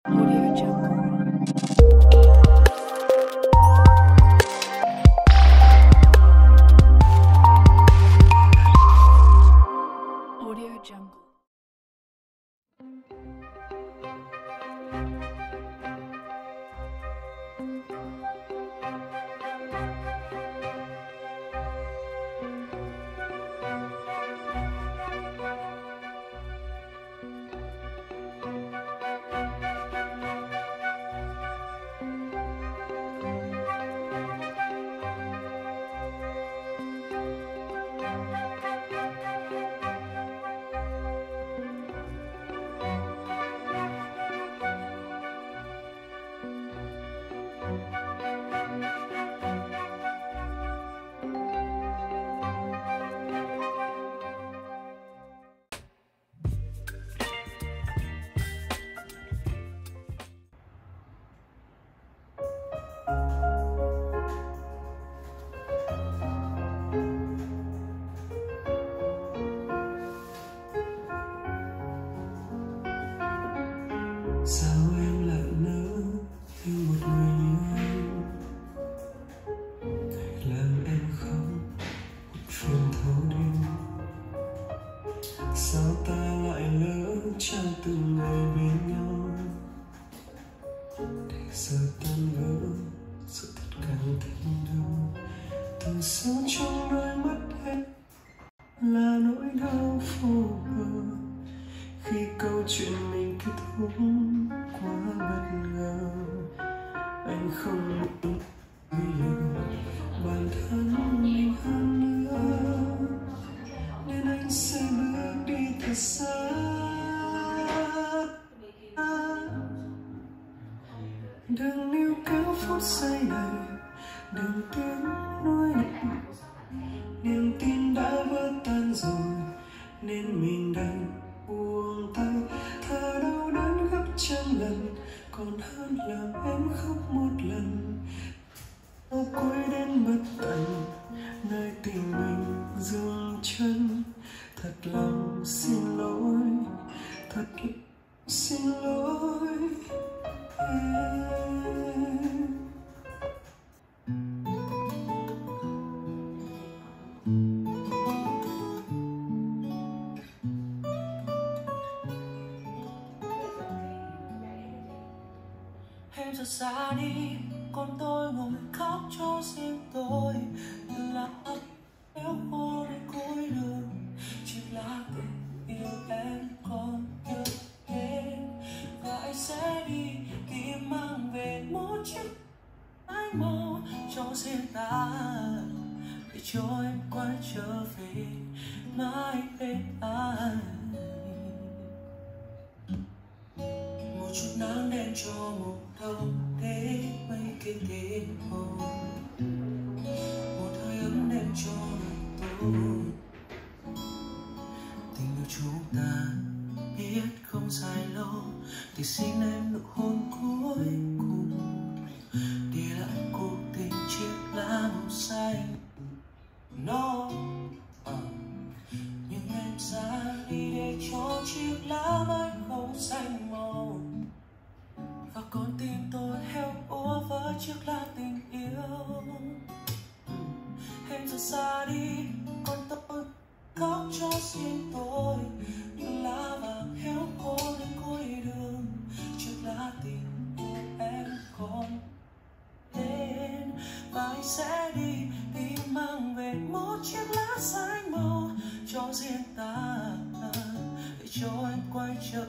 Audio Jungle. Audio Jungle. Sao em lại nỡ yêu một người như anh, làm em khóc một phiền thấu đêm. Sao ta lại lỡ trao từng ngày bên nhau, để giờ tan vỡ sự thật càng thêm đau. Từ sâu trong đôi mắt em là nỗi đau vô bờ, khi câu chuyện mình kết thúc quá bất ngờ. Anh không muốn vì bản thân mình hơn nữa, nên anh sẽ bước đi thật xa. Đừng níu kéo phút giây này, đừng tiếng nói nặng. Niềm tin đã vỡ tan rồi, nên mình đành buông tay. Thà đau đớn gấp trăm lần, còn hơn làm em khóc một lần. Đâu cuối đến bất tận, nơi tình mình dừng chân. Thật lòng xin lỗi, thật xin lỗi em. Em giờ xa đi, còn tôi ngồi khóc cho riêng tôi. Từng là ấp éo khô đến cuối đường, chiếc lá tình yêu em còn nhớ đến. Và anh sẽ đi tìm mang về một chiếc ánh màu cho riêng ta, để cho em quay trở về mãi bên anh. Một chút nắng đen cho một đông để mây kia tiếng hồn, một hơi ấm đêm cho đời tôi. Tình yêu chúng ta biết không dài lâu, thì xin em nụ hôn cuối cùng, để lại cuộc tình chiếc lá màu xanh. No, nhưng em ra đi để cho chiếc lá mây không xanh màu, và con tim tôi heo úa với chiếc lá tình yêu. Em giờ xa đi, còn tôi khóc cho riêng tôi. Những lá vàng héo khô đến cuối đường, chiếc lá tình yêu em còn đến. Và anh sẽ đi tìm mang về một chiếc lá xanh màu cho riêng ta, để cho em quay trở